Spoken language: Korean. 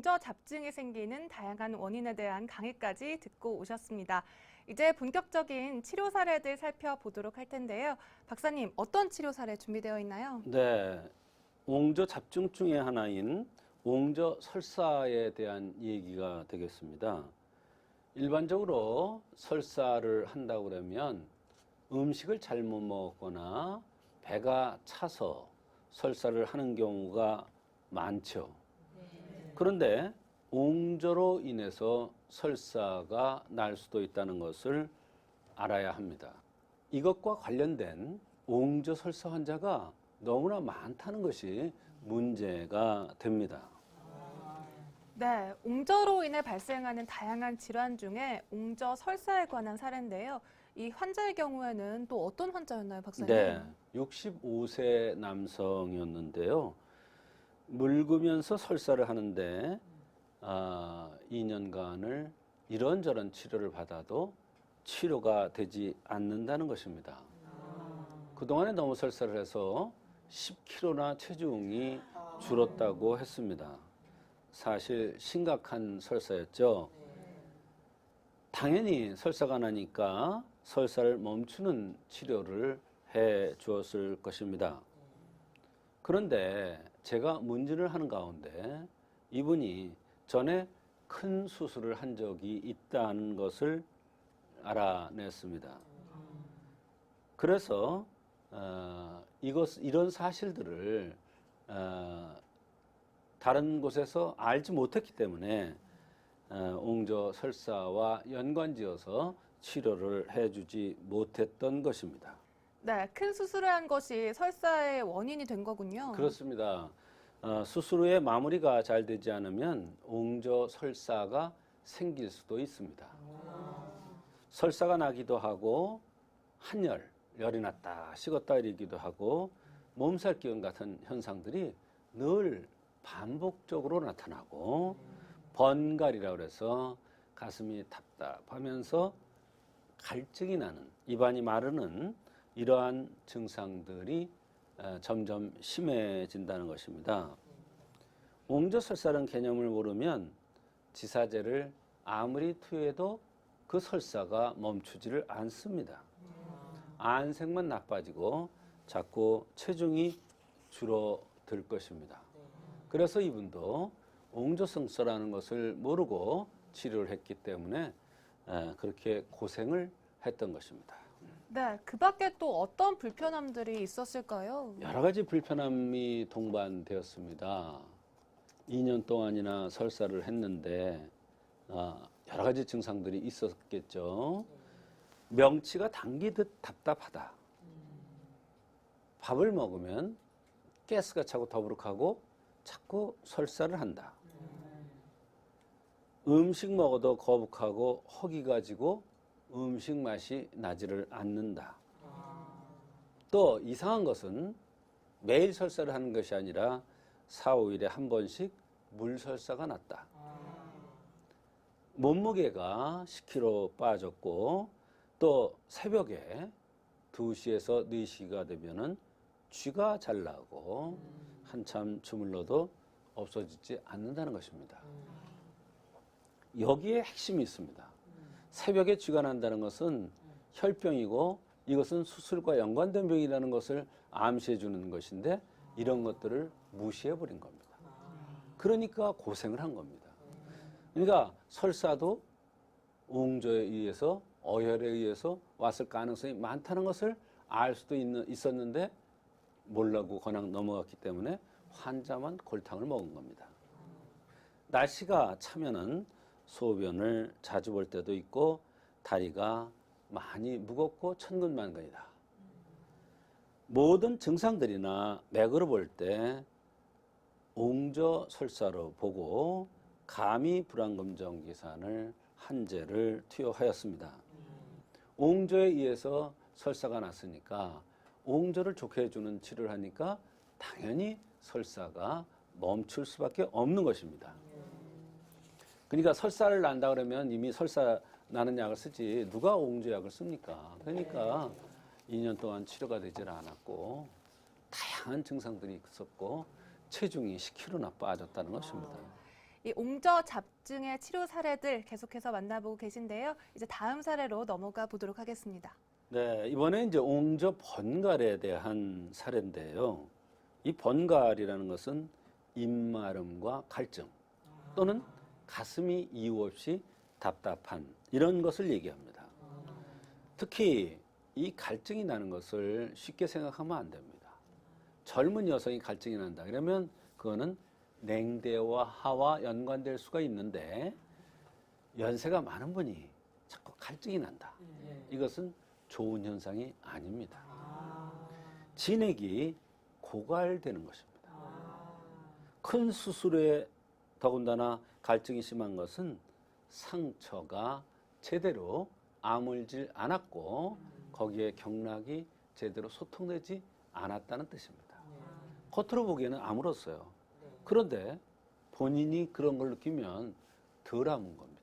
옹저 잡증이 생기는 다양한 원인에 대한 강의까지 듣고 오셨습니다. 이제 본격적인 치료 사례들 살펴보도록 할 텐데요. 박사님, 어떤 치료 사례 준비되어 있나요? 네, 옹저 잡증 중에 하나인 옹저 설사에 대한 얘기가 되겠습니다. 일반적으로 설사를 한다고 그러면 음식을 잘못 먹었거나 배가 차서 설사를 하는 경우가 많죠. 그런데 옹저로 인해서 설사가 날 수도 있다는 것을 알아야 합니다. 이것과 관련된 옹저 설사 환자가 너무나 많다는 것이 문제가 됩니다. 네, 옹저로 인해 발생하는 다양한 질환 중에 옹저 설사에 관한 사례인데요. 이 환자의 경우에는 또 어떤 환자였나요, 박사님? 네, 65세 남성이었는데요. 묽으면서 설사를 하는데 2년간을 이런저런 치료를 받아도 치료가 되지 않는다는 것입니다. 그동안에 너무 설사를 해서 10kg나 체중이 줄었다고 했습니다. 사실 심각한 설사였죠. 당연히 설사가 나니까 설사를 멈추는 치료를 해 주었을 것입니다. 그런데 제가 문진을 하는 가운데 이분이 전에 큰 수술을 한 적이 있다는 것을 알아냈습니다. 그래서 이런 사실들을 다른 곳에서 알지 못했기 때문에 옹저 설사와 연관지어서 치료를 해주지 못했던 것입니다. 네, 큰 수술을 한 것이 설사의 원인이 된 거군요. 그렇습니다. 수술 후에 마무리가 잘 되지 않으면 옹저 설사가 생길 수도 있습니다. 설사가 나기도 하고 열이 났다 식었다 이러기도 하고 몸살 기운 같은 현상들이 늘 반복적으로 나타나고 번갈이라고 해서 가슴이 답답하면서 갈증이 나는, 입안이 마르는 이러한 증상들이 점점 심해진다는 것입니다. 옹저 설사라는 개념을 모르면 지사제를 아무리 투여해도 그 설사가 멈추지를 않습니다. 안색만 나빠지고 자꾸 체중이 줄어들 것입니다. 그래서 이분도 옹저설사라는 것을 모르고 치료를 했기 때문에 그렇게 고생을 했던 것입니다. 네, 그 밖에 또 어떤 불편함들이 있었을까요? 여러 가지 불편함이 동반되었습니다. 2년 동안이나 설사를 했는데 여러 가지 증상들이 있었겠죠. 명치가 당기듯 답답하다. 밥을 먹으면 가스가 차고 더부룩하고 자꾸 설사를 한다. 음식 먹어도 거북하고 허기가 지고 음식 맛이 나지를 않는다. 또 이상한 것은 매일 설사를 하는 것이 아니라 4, 5일에 한 번씩 물설사가 났다. 몸무게가 10kg 빠졌고 또 새벽에 2시에서 4시가 되면은 쥐가 잘 나고 한참 주물러도 없어지지 않는다는 것입니다. 여기에 핵심이 있습니다. 새벽에 쥐가 난다는 것은 혈병이고 이것은 수술과 연관된 병이라는 것을 암시해 주는 것인데 이런 것들을 무시해 버린 겁니다. 그러니까 고생을 한 겁니다. 그러니까 설사도 옹저에 의해서 어혈에 의해서 왔을 가능성이 많다는 것을 알 수도 있었는데 모르고 그냥 넘어갔기 때문에 환자만 골탕을 먹은 겁니다. 날씨가 차면은 소변을 자주 볼 때도 있고 다리가 많이 무겁고 천근만근이다. 모든 증상들이나 맥으로 볼 때 옹저 설사로 보고 감이 불안검정 기산을 한제를 투여하였습니다. 옹저에 의해서 설사가 났으니까 옹저를 좋게 해주는 치료를 하니까 당연히 설사가 멈출 수밖에 없는 것입니다. 그러니까 설사를 난다 그러면 이미 설사 나는 약을 쓰지 누가 옹저 약을 씁니까? 그러니까 2년 동안 치료가 되질 않았고 다양한 증상들이 있었고 체중이 10kg나 빠졌다는 것입니다. 이 옹저 잡증의 치료 사례들 계속해서 만나보고 계신데요. 이제 다음 사례로 넘어가 보도록 하겠습니다. 네, 이번에 이제 옹저 번갈에 대한 사례인데요. 이 번갈이라는 것은 입마름과 갈증 또는 가슴이 이유 없이 답답한 이런 것을 얘기합니다. 특히 이 갈증이 나는 것을 쉽게 생각하면 안 됩니다. 젊은 여성이 갈증이 난다 그러면 그거는 냉대와 하와 연관될 수가 있는데 연세가 많은 분이 자꾸 갈증이 난다. 이것은 좋은 현상이 아닙니다. 진액이 고갈되는 것입니다. 큰 수술에 더군다나 갈증이 심한 것은 상처가 제대로 아물질 않았고 거기에 경락이 제대로 소통되지 않았다는 뜻입니다. 겉으로 보기에는 아물었어요. 그런데 본인이 그런 걸 느끼면 덜 아문 겁니다.